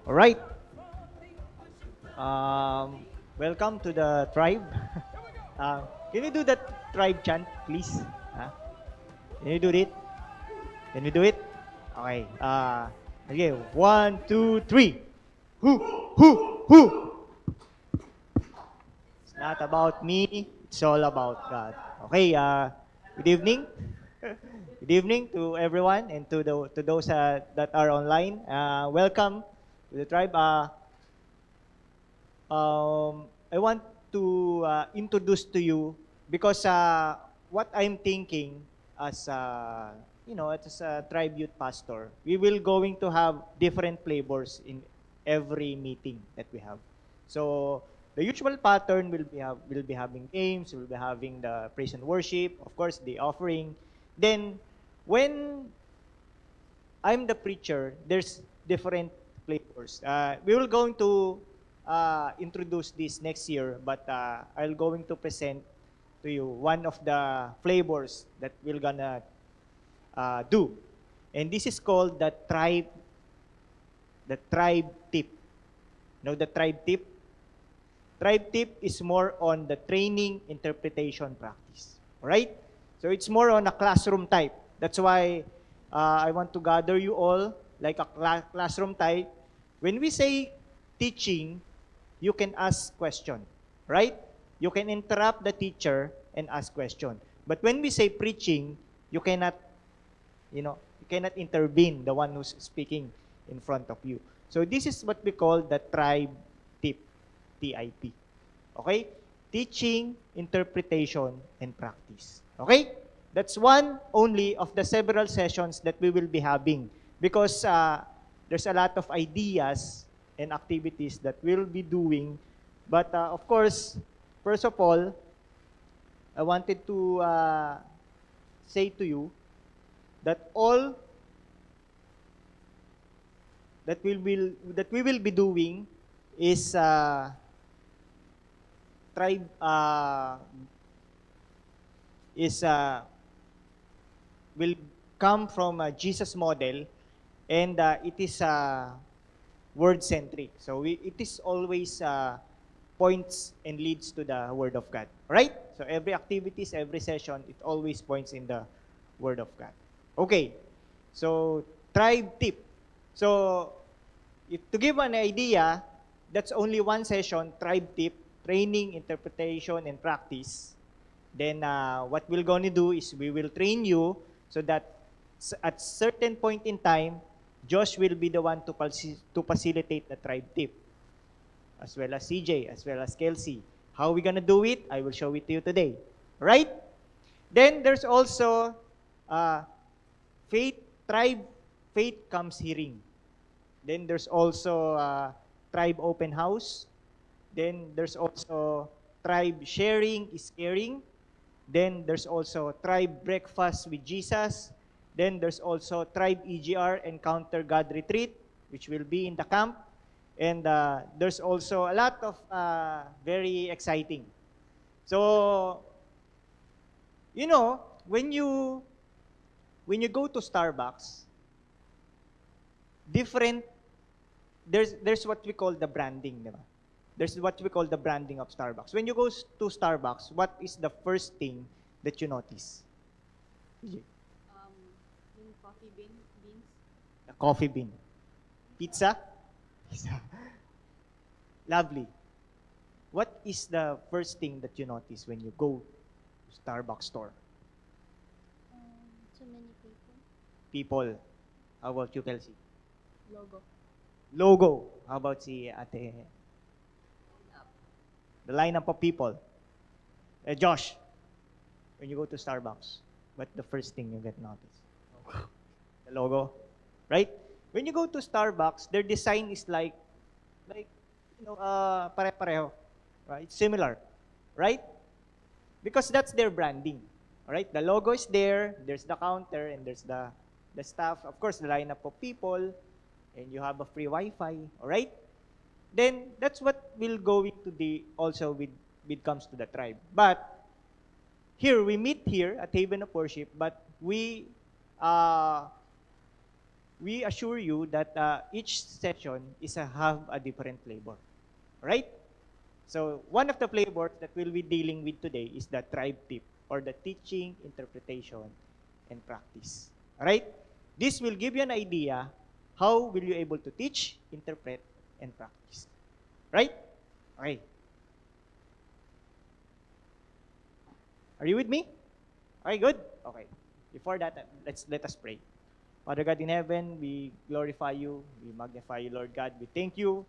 All right. Um, Welcome to the tribe. Uh, can you do that tribe chant, please? Huh? Can you do it? Can we do it? Okay. Okay. One, two, three. Who, who? It's not about me. It's all about God. Okay. Good evening. Good evening to everyone and to those that are online. Welcome to the tribe. I want to introduce to you because what I'm thinking as as a tribe youth pastor, we will going to have different flavors in every meeting that we have. So the usual pattern will be having games, we'll be having the praise and worship, of course the offering. Then when I'm the preacher, there's different flavors. We will going to introduce this next year, but I'll going to present to you one of the flavors that we're gonna do. And this is called the tribe tip. Know the tribe tip? Tribe tip is more on the training interpretation practice. All right? So it's more on a classroom type. That's why I want to gather you all like a classroom type. When we say teaching, you can ask question, right? You can interrupt the teacher and ask question. But when we say preaching, you cannot, you cannot intervene the one who's speaking in front of you. So this is what we call the tribe tip, TIP. Okay? Teaching, interpretation, and practice. Okay? That's one only of the several sessions that we will be having because there's a lot of ideas and activities that we'll be doing. But of course, first of all, I wanted to say to you that all that we will be doing is tribe is will come from a Jesus model, and it is word centric. So it is always points and leads to the Word of God. Right? So every activities, every session, it always points in the Word of God. Okay. So tribe tip. So if to give an idea, that's only one session, tribe tip, training, interpretation, and practice. Then what we're going to do is we will train you so that at certain point in time, Josh will be the one to facilitate the tribe tip, as well as CJ, as well as Kelsey. How are we going to do it? I will show it to you today. Right? Then there's also faith, tribe, faith comes hearing. Then there's also tribe open house. Then there's also tribe sharing is caring. Then there's also tribe breakfast with Jesus. Then there's also tribe EGR encounter God retreat, which will be in the camp. And there's also a lot of very exciting. So, when you go to Starbucks, different there's what we call the branding, diba? There's what we call the branding of Starbucks. When you go to Starbucks, what is the first thing that you notice? Yung beans. The coffee bean. Pizza? Pizza. Lovely. What is the first thing that you notice when you go to Starbucks store? Too many people. People. How about you, Kelsey? Logo. Logo. How about si Ate? The lineup of people. Josh, when you go to Starbucks, what the first thing you get notice? The logo, right? When you go to Starbucks, their design is like pare-pareho, right? Similar, right? Because that's their branding, all right? The logo is there. There's the counter, and there's the staff. Of course, the lineup of people, and you have a free Wi-Fi, all right? Then that's what will going to be also with comes to the tribe. But here we meet here at Haven of Worship, but we we assure you that each session is have a different flavor. Right? So one of the flavors that we'll be dealing with today is the tribe tip, or the teaching, interpretation, and practice. All right? This will give you an idea how will you able to teach, interpret, and practice. Right? Okay. Are you with me? Okay, good. Okay. Before that, let us pray. Father God in heaven, we glorify you, we magnify you, Lord God. We thank you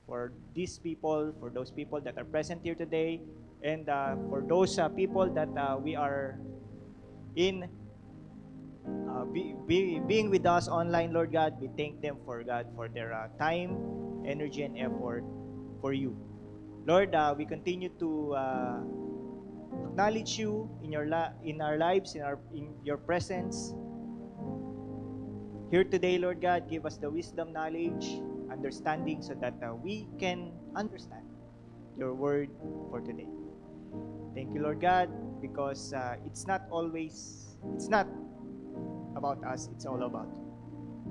for these people, for those people that are present here today, and for those people that we are in being with us online, Lord God. We thank them for God for their time, energy, and effort for you. Lord, we continue to acknowledge you in our lives, in your presence. Here today, Lord God, give us the wisdom, knowledge, understanding so that we can understand your word for today. Thank you, Lord God, because it's not about us, it's all about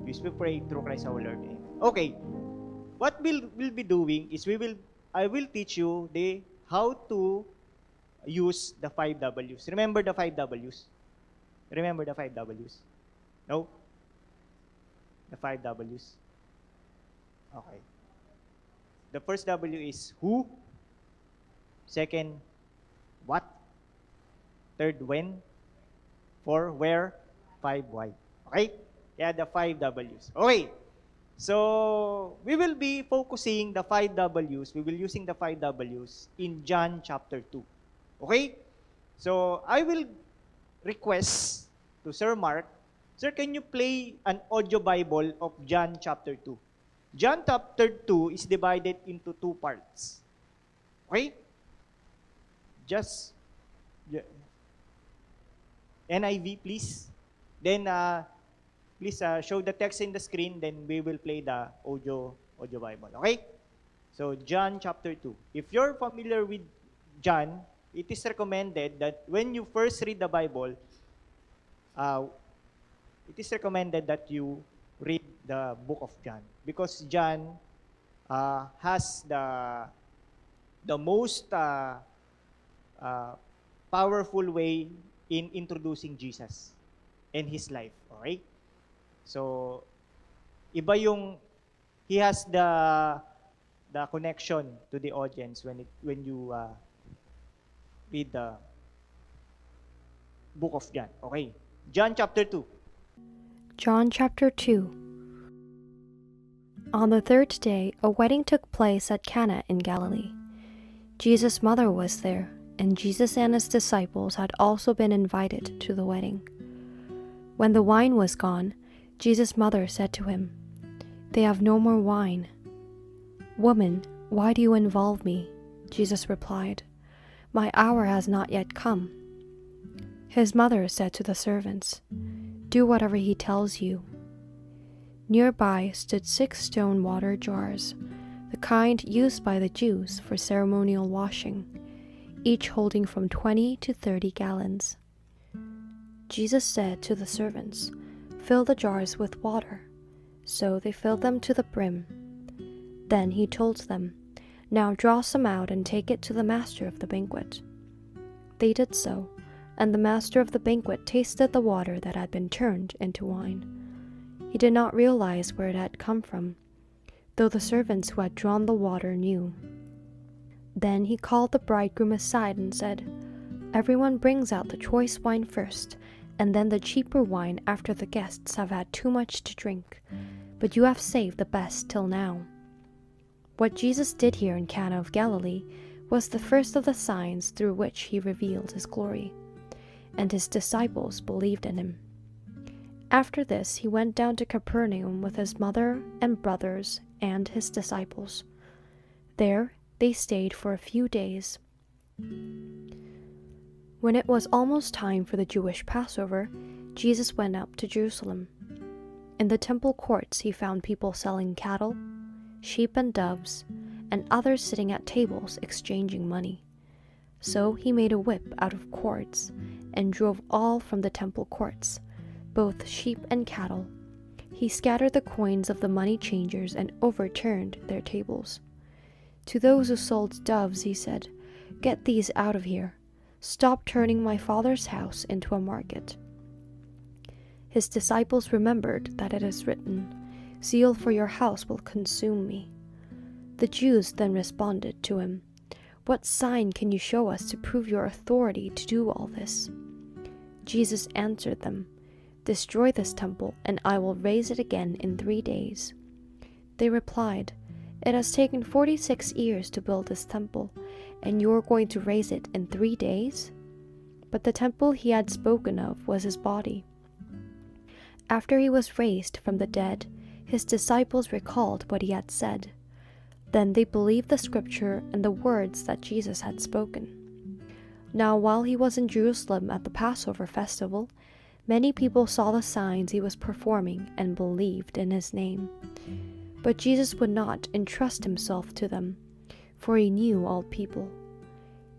you. We pray through Christ our Lord. Amen. Okay, what we'll be doing is I will teach you how to use the 5 W's. Remember the 5 W's? Remember the 5 W's? No? The 5 W's? Okay. The first W is who. Second, what. Third, when. 4, where. 5, why. Okay? Yeah, the 5 W's. Okay. So, we will be focusing the 5 W's. We will using the 5 W's in John chapter 2. Okay? So, I will request to Sir Mark, Sir, can you play an audio Bible of John chapter 2? John chapter 2 is divided into 2 parts. Okay? Just NIV, please. Then, please show the text in the screen, then we will play the audio Bible. Okay? So, John chapter 2. If you're familiar with John, it is recommended that when you first read the Bible, it is recommended that you read the book of John, because John has the most powerful way in introducing Jesus and his life. Okay? So, iba yung he has the connection to the audience when you read the book of John. Okay? John chapter 2. John chapter 2. On the third day, a wedding took place at Cana in Galilee. Jesus' mother was there, and Jesus and his disciples had also been invited to the wedding. When the wine was gone, Jesus' mother said to him, "They have no more wine." "Woman, why do you involve me?" Jesus replied, "My hour has not yet come." His mother said to the servants, "Do whatever he tells you." Nearby stood 6 stone water jars, the kind used by the Jews for ceremonial washing, each holding from 20 to 30 gallons. Jesus said to the servants, "Fill the jars with water." So they filled them to the brim. Then he told them, "Now draw some out and take it to the master of the banquet." They did so, and the master of the banquet tasted the water that had been turned into wine. He did not realize where it had come from, though the servants who had drawn the water knew. Then he called the bridegroom aside and said, "Everyone brings out the choice wine first, and then the cheaper wine after the guests have had too much to drink, but you have saved the best till now." What Jesus did here in Cana of Galilee was the first of the signs through which he revealed his glory, and his disciples believed in him. After this, he went down to Capernaum with his mother and brothers and his disciples. There they stayed for a few days. When it was almost time for the Jewish Passover, Jesus went up to Jerusalem. In the temple courts he found people selling cattle, sheep and doves, and others sitting at tables exchanging money. So he made a whip out of cords and drove all from the temple courts, both sheep and cattle. He He scattered the coins of the money changers and overturned their tables. To those who sold doves, he said, "Get these out of here. Stop turning my Father's house into a market." His disciples remembered that it is written, "Zeal for your house will consume me." The Jews then responded to him, "What sign can you show us to prove your authority to do all this?" Jesus answered them, "Destroy this temple, and I will raise it again in 3 days." They replied, "It has taken 46 years to build this temple, and you are going to raise it in 3 days?" But the temple he had spoken of was his body. After he was raised from the dead, his disciples recalled what he had said. Then they believed the scripture and the words that Jesus had spoken. Now, while he was in Jerusalem at the Passover festival, many people saw the signs he was performing and believed in his name. But Jesus would not entrust himself to them, for he knew all people.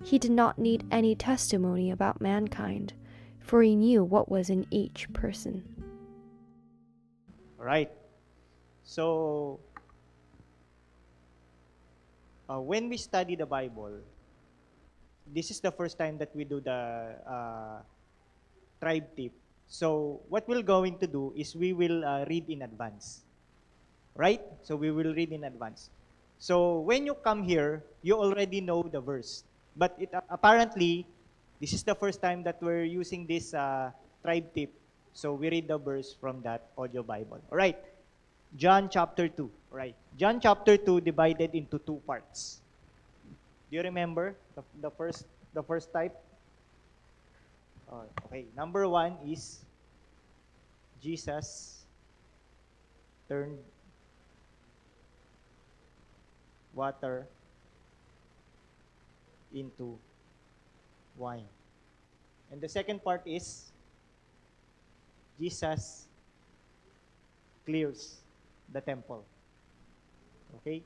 He did not need any testimony about mankind, for he knew what was in each person. All right. So, when we study the Bible, this is the first time that we do the tribe tip. So, what we're going to do is we will read in advance. Right? So, we will read in advance. So, when you come here, you already know the verse. But apparently, this is the first time that we're using this tribe tip. So, we read the verse from that audio Bible. All right. John chapter 2. All right. John chapter 2 divided into 2 parts. Do you remember the first type? Okay. Number 1 is Jesus turned water into wine. And the second part is Jesus clears the temple. Okay?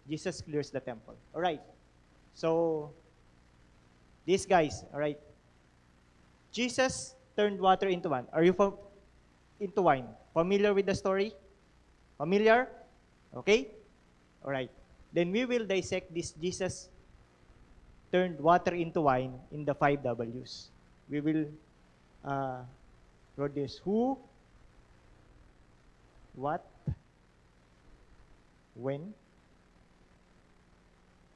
Jesus clears the temple. All right. So, these guys, all right. Jesus turned water into wine. Are you into wine? Familiar with the story? Familiar? Okay? All right. Then we will dissect this Jesus turned water into wine in the 5 W's. We will produce who, what, when,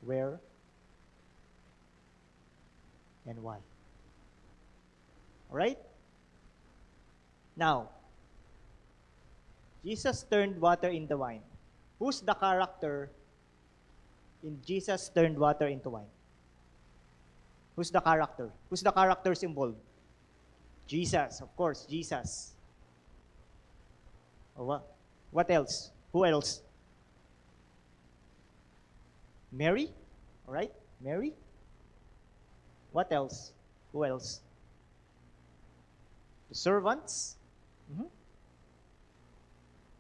where, and why. All right? Now, Jesus turned water into wine. Who's the character in Jesus turned water into wine? Who's the character? Who's the characters involved? Jesus, of course, Jesus. What else? Who else? Mary? All right, Mary. What else? Who else? The servants.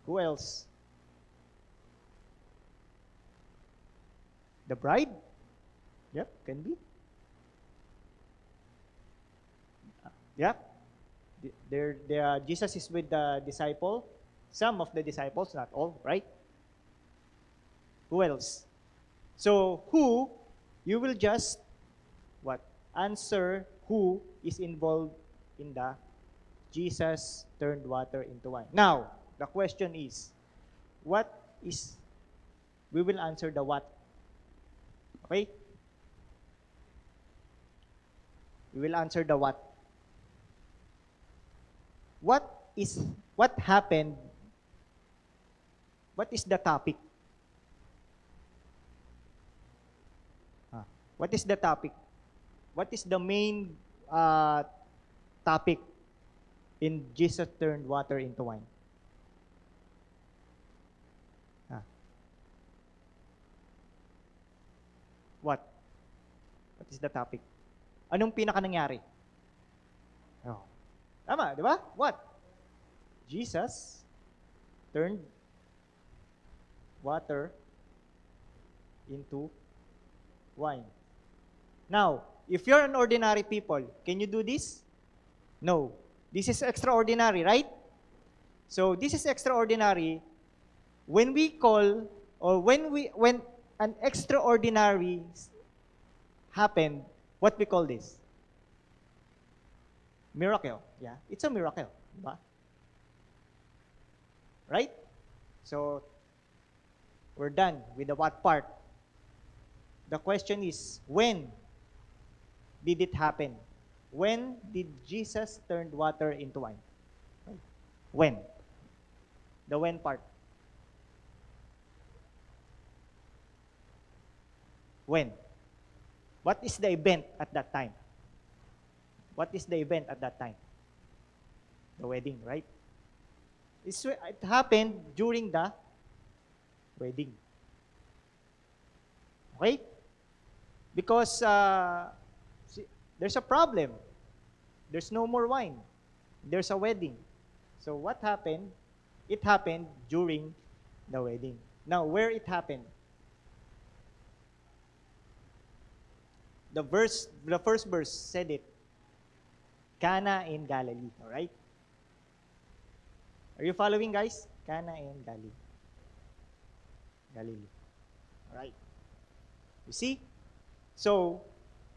Who else? The bride? Yep, can be. Yep. Jesus is with the disciple. Some of the disciples, not all, right? Who else? So, who, you will just, answer who is involved in the Jesus turned water into wine. Now, the question is, we will answer the what. Okay? We will answer the what. What happened? What is the topic? What is the topic? What is the main topic in Jesus turned water into wine? What? What is the topic? Anong pinaka nangyari? Tama, di ba? What? Jesus turned water into wine. Now, if you're an ordinary people, can you do this? No. This is extraordinary, right? So this is extraordinary. When we call, or when an extraordinary happened, what we call this? Miracle. Yeah, it's a miracle. Diba? Right? So, we're done with the what part. The question is, when did it happen? When did Jesus turn water into wine? When? The when part. When? What is the event at that time? What is the event at that time? The wedding, right? It happened during the wedding. Okay? Because there's a problem. There's no more wine. There's a wedding. So what happened? It happened during the wedding. Now, where it happened? The first verse said it. Cana in Galilee. All right? Are you following, guys? Cana in Galilee. Galilee. All right. You see? So,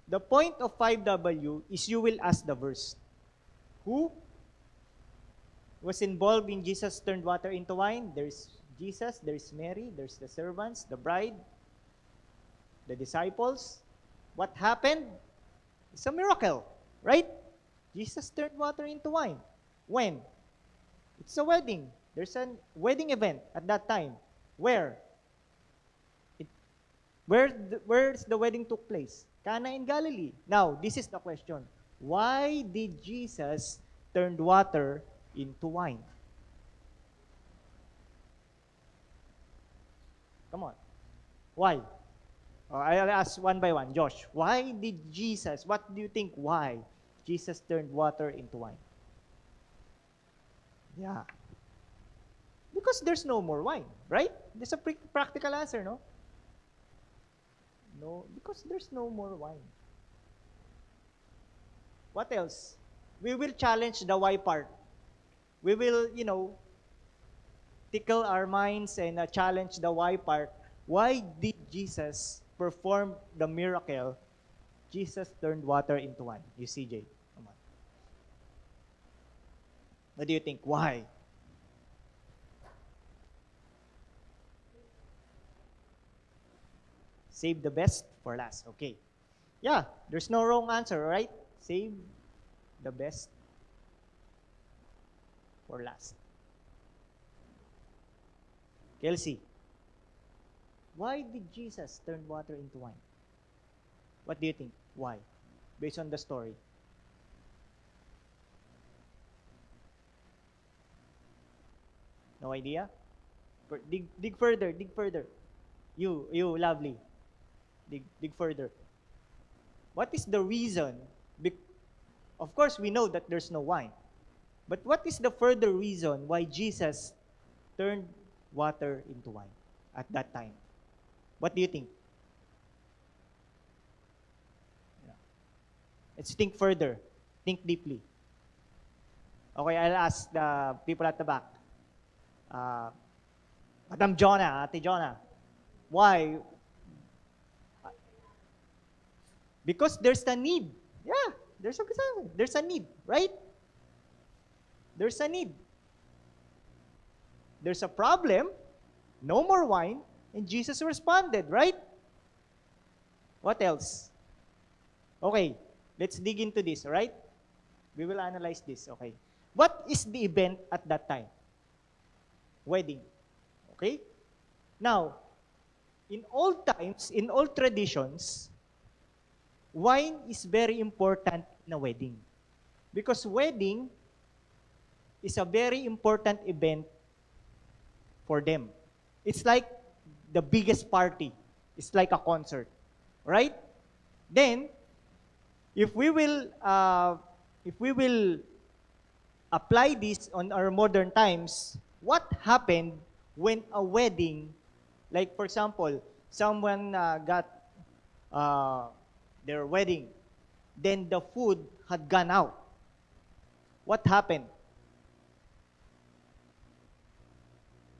the point of 5W is you will ask the verse. Who was involved in Jesus turned water into wine? There's Jesus, there's Mary, there's the servants, the bride, the disciples. What happened? It's a miracle, right? Jesus turned water into wine. When? It's a wedding. There's a wedding event at that time. Where? Where's the wedding took place? Cana in Galilee. Now, this is the question. Why did Jesus turn water into wine? Come on. Why? I'll ask one by one. Josh, why did Jesus, what do you think why Jesus turned water into wine? Yeah. Because there's no more wine, right? There's a practical answer, no? No, because there's no more wine. What else? We will challenge the why part. We will, tickle our minds and challenge the why part. Why did Jesus perform the miracle? Jesus turned water into wine. You see, Jay? Come on. What do you think? Why? Save the best for last. Okay. Yeah, there's no wrong answer, right? Save the best for last. Kelsey, why did Jesus turn water into wine? What do you think? Why? Based on the story. No idea? Dig further, dig further. You, lovely. Dig further. What is the reason? Of course, we know that there's no wine. But what is the further reason why Jesus turned water into wine at that time? What do you think? Yeah. Let's think further. Think deeply. Okay, I'll ask the people at the back. Madam Jonah, Ate Jonah, why? Because there's a need. Yeah, there's a need, right? There's a need. There's a problem, no more wine, and Jesus responded, right? What else? Okay, let's dig into this, all right? We will analyze this, okay? What is the event at that time? Wedding, okay? Now, in all times, in all traditions, wine is very important in a wedding. Because wedding is a very important event for them. It's like the biggest party. It's like a concert, right? Then, if we will apply this on our modern times, what happened when a wedding, like for example, someone got their wedding, then the food had gone out. what happened?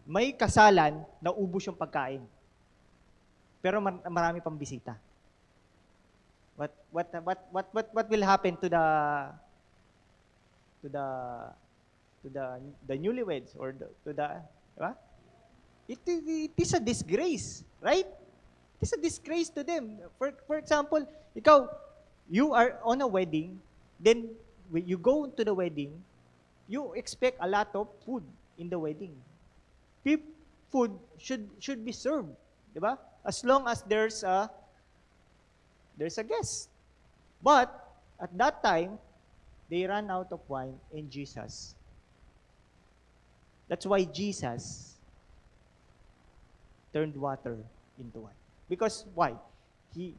May kasalan, naubos yung pagkain. Pero marami pang bisita. What will happen to the newlyweds or to the, diba? It is a disgrace, right? It is a disgrace to them. For example, you are on a wedding, then when you go to the wedding, you expect a lot of food in the wedding. Food should be served, di ba? As long as there's a guest. But at that time, they ran out of wine and Jesus. That's why Jesus turned water into wine. Because why? He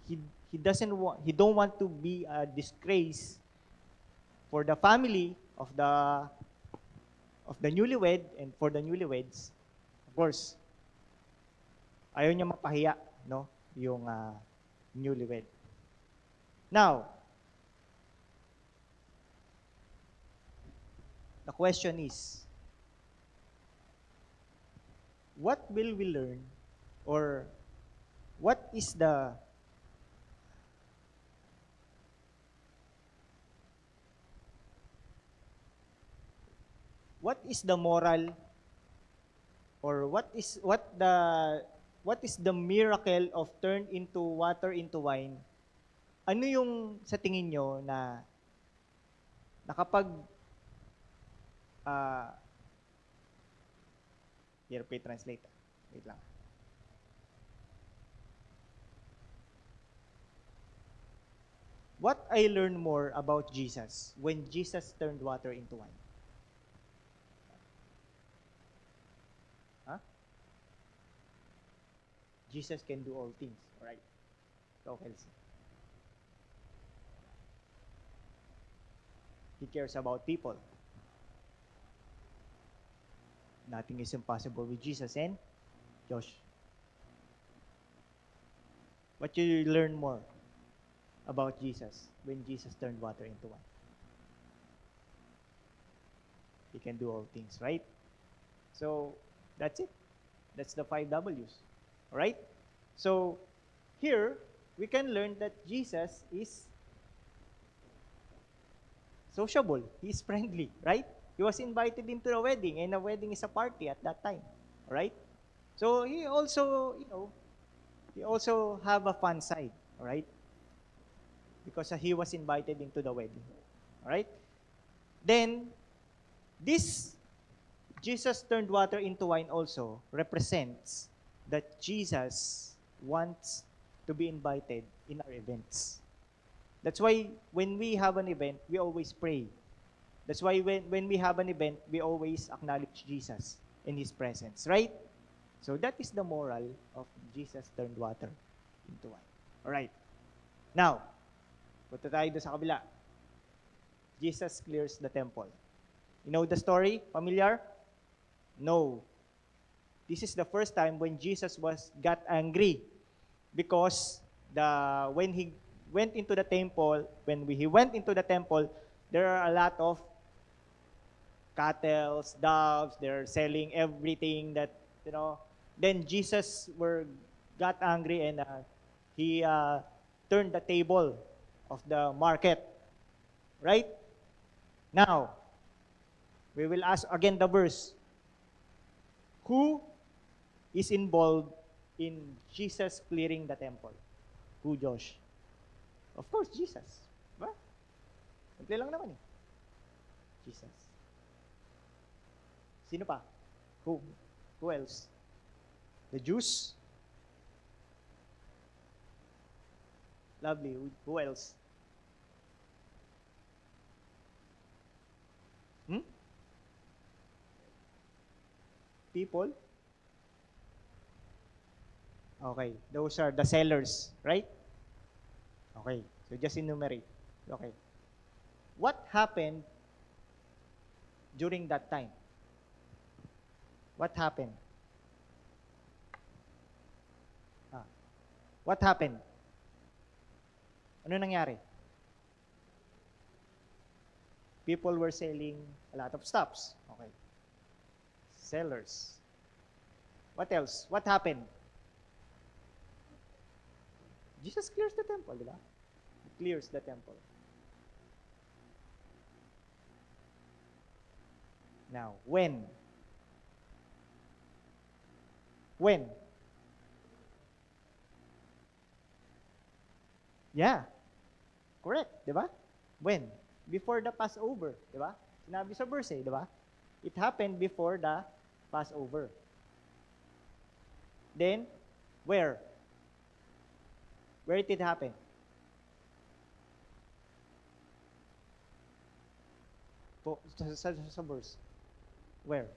don't want to be a disgrace for the family of the newlywed and for the newlyweds. Of course, ayaw niya mapahiya, no, yung newlywed. Now, the question is, what will we learn, or what is the moral, or what is the miracle of turn into water into wine? Ano yung sa tingin nyo na nakapag here, pay translate. Wait lang. What I learned more about Jesus when Jesus turned water into wine? Huh? Jesus can do all things, right? Go, Kelsey. He cares about people. Nothing is impossible with Jesus. And Josh, what you learn more about Jesus when Jesus turned water into wine? He can do all things, right? So that's it. That's the 5 W's. All right? So here we can learn that Jesus is sociable. He's friendly, right? He was invited into the wedding, and a wedding is a party at that time, right? So he also, he also have a fun side, all right? Because he was invited into the wedding, all right? Then, this Jesus turned water into wine also represents that Jesus wants to be invited in our events. That's why when we have an event, we always pray. That's why when we have an event, we always acknowledge Jesus in His presence, right? So that is the moral of Jesus turned water into wine. All right. Now, punta tayo doon sa kabila. Jesus clears the temple. You know the story? Familiar? No. This is the first time when Jesus got angry because when he went into the temple, there are a lot of cattle, doves, they're selling everything that, Then Jesus got angry and he turned the table of the market. Right? Now, we will ask again the verse. Who is involved in Jesus clearing the temple? Who, Josh? Of course, Jesus. Diba? Simple lang naman eh. Jesus. Sino pa? Who else? The Jews? Lovely. Who else? People? Okay. Those are the sellers, right? Okay. So just enumerate. Okay. What happened during that time? What happened? What happened? Ano nangyari? People were selling a lot of stuffs. Okay. Sellers. What else? What happened? Jesus clears the temple, di ba? He clears the temple. Now, when? When? Yeah. Correct, di ba? When? Before the Passover, di ba? Sinabi sa verse, di ba? It happened before the Passover. Then, where? Where did it happen? Sa verse. Where?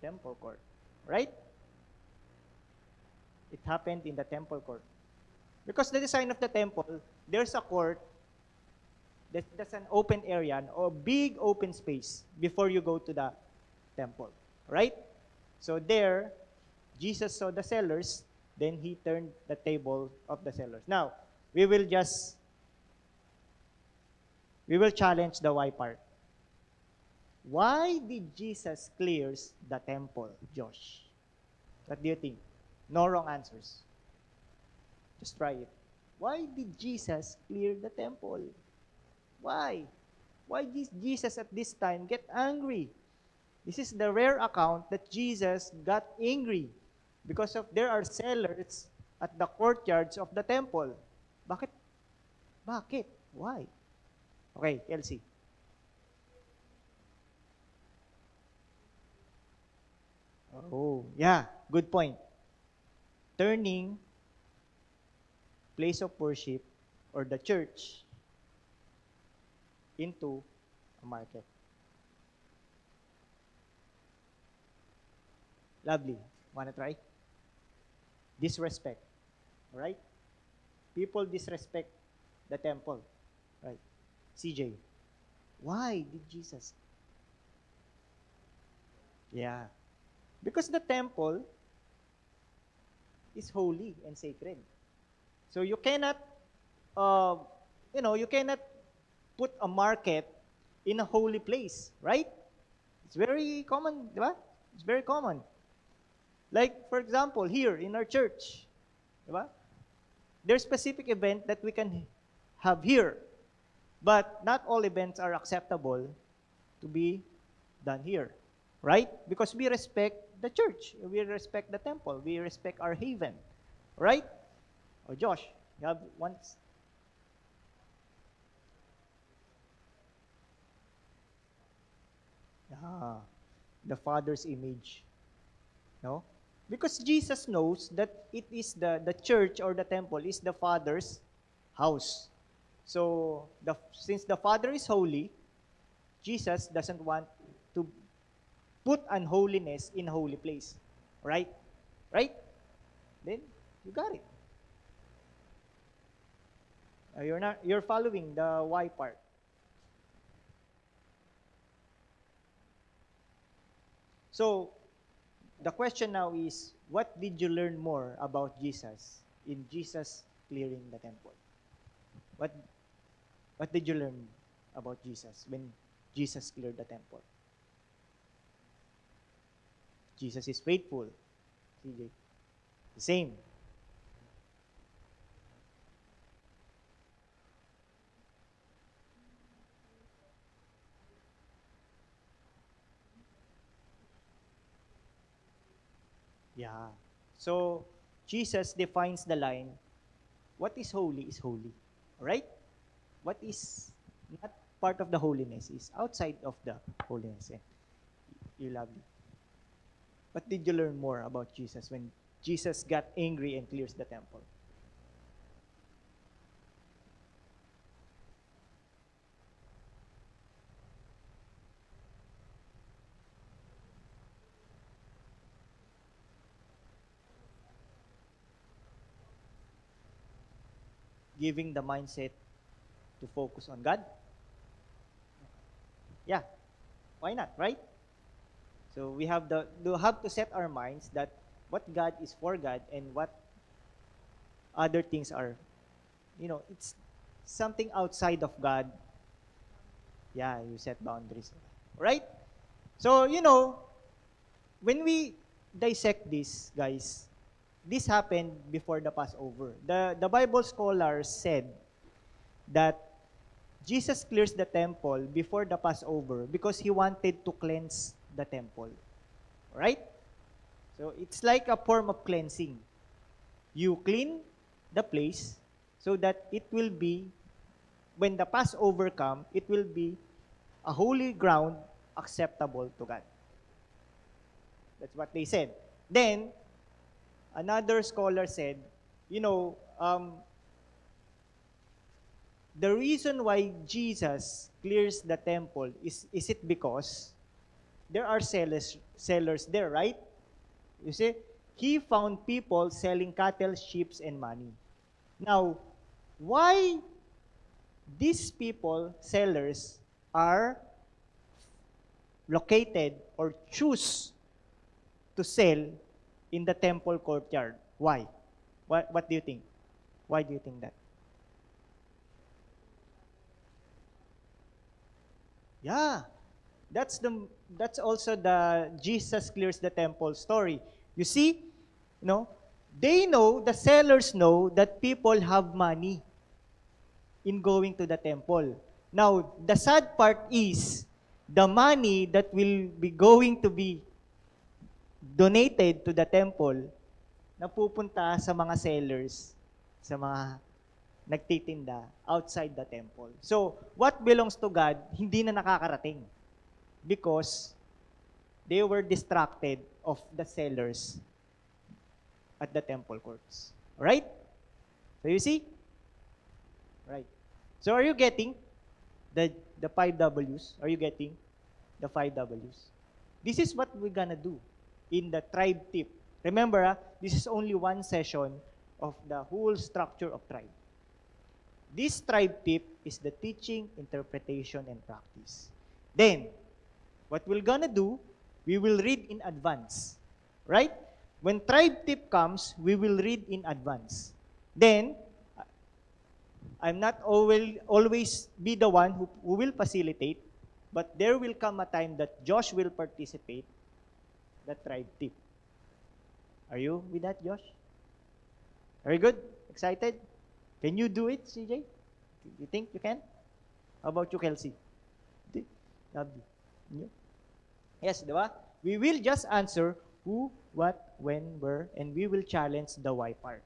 Temple court. Right? It happened in the temple court. Because the design of the temple, there's a court, that's an open area, a big open space before you go to the temple. Right? So there, Jesus saw the sellers, then he turned the table of the sellers. Now, we will challenge the why part. Why did Jesus clears the temple, Josh? What do you think? No wrong answers. Just try it. Why did Jesus clear the temple? Why? Why did Jesus at this time get angry? This is the rare account that Jesus got angry because of there are sellers at the courtyards of the temple. Bakit? Bakit? Why? Okay, Elsie. Oh, yeah, good point. Turning place of worship or the church into a market. Lovely. Wanna try? Disrespect. Alright? People disrespect the temple. Right? CJ. Why did Jesus? Yeah. Because the temple is holy and sacred. So you cannot, you cannot put a market in a holy place, right? It's very common, di ba? It's very common. Like, for example, here in our church, di ba? There's specific event that we can have here. But not all events are acceptable to be done here, right? Because we respect the church, we respect the temple, we respect our haven, right? Oh, Josh, you have one. Ah, the Father's image, no? Because Jesus knows that it is the church or the temple is the Father's house. So, since the Father is holy, Jesus doesn't want to put unholiness in a holy place. Right? Right? Then, you got it. You're following the why part. So, the question now is, what did you learn more about Jesus in Jesus clearing the temple? What did you learn about Jesus when Jesus cleared the temple? Jesus is faithful. CJ. The same. Yeah. So, Jesus defines the line, what is holy is holy. Alright? What is not part of the holiness is outside of the holiness. You love it. What did you learn more about Jesus when Jesus got angry and clears the temple? Giving the mindset to focus on God? Yeah. Why not, right? So we have to set our minds that what God is for God and what other things are, it's something outside of God, yeah, you set boundaries. Right? So, when we dissect this, guys, this happened before the Passover. The Bible scholars said that Jesus clears the temple before the Passover because he wanted to cleanse the temple. Right? So it's like a form of cleansing. You clean the place so that it will be, when the Passover comes, it will be a holy ground acceptable to God. That's what they said. Then, another scholar said, the reason why Jesus clears the temple is it because there are sellers there, right? You see, he found people selling cattle, sheep, and money. Now, why these people, sellers, are located or choose to sell in the temple courtyard? Why? What do you think? Why do you think that? Yeah, that's also the Jesus clears the temple story. You see, the sellers know that people have money in going to the temple. Now, the sad part is the money that will be going to be donated to the temple napupunta sa mga sellers, sa mga nagtitinda outside the temple. So, what belongs to God, hindi na nakakarating because they were distracted of the sellers at the temple courts. Right? So, you see? Right. So, are you getting the 5 W's? Are you getting the 5 W's? This is what we're gonna do in the tribe tip. Remember, this is only one session of the whole structure of tribe. This tribe tip is the teaching, interpretation, and practice. Then, what we're gonna do, we will read in advance. Right? When tribe tip comes, we will read in advance. Then, I'm not always be the one who will facilitate, but there will come a time that Josh will participate the tribe tip. Are you with that, Josh? Very good? Excited? Can you do it, CJ? You think you can? How about you, Kelsey? Yes, diba? We will just answer who, what, when, where, and we will challenge the why part.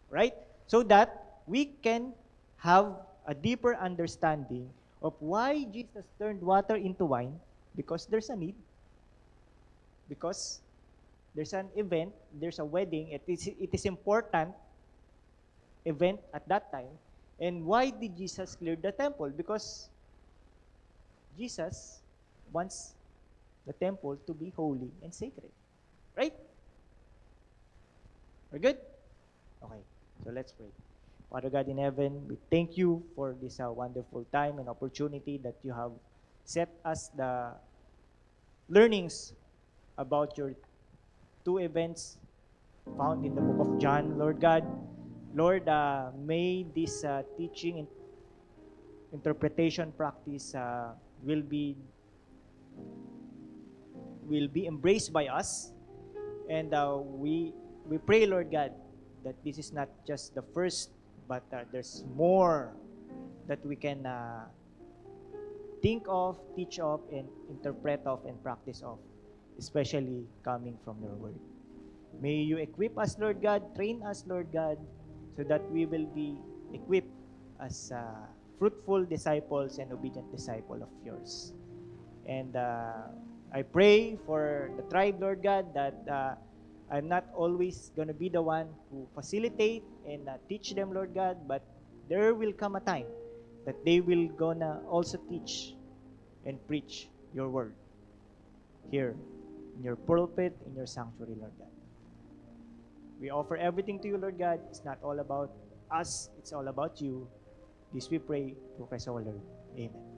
Right? So that we can have a deeper understanding of why Jesus turned water into wine, because there's a need. Because there's an event, there's a wedding, it is important event at that time. And why did Jesus clear the temple? Because Jesus wants the temple to be holy and sacred. Right? We're good? Okay, so let's pray. Father God in heaven, we thank you for this wonderful time and opportunity that you have set us the learnings about your two events found in the book of John, Lord God. Lord, may this teaching and interpretation practice will be embraced by us, and we pray, Lord God, that this is not just the first, but there's more that we can think of, teach of, and interpret of, and practice of, especially coming from your word. May you equip us, Lord God, train us, Lord God, so that we will be equipped as fruitful disciples and obedient disciple of yours. And I pray for the tribe, Lord God, that I'm not always going to be the one who facilitate and teach them, Lord God, but there will come a time that they will gonna also teach and preach your word here in your pulpit, in your sanctuary, Lord God. We offer everything to you, Lord God. It's not all about us, it's all about you. This we pray through Christ our Lord. Amen.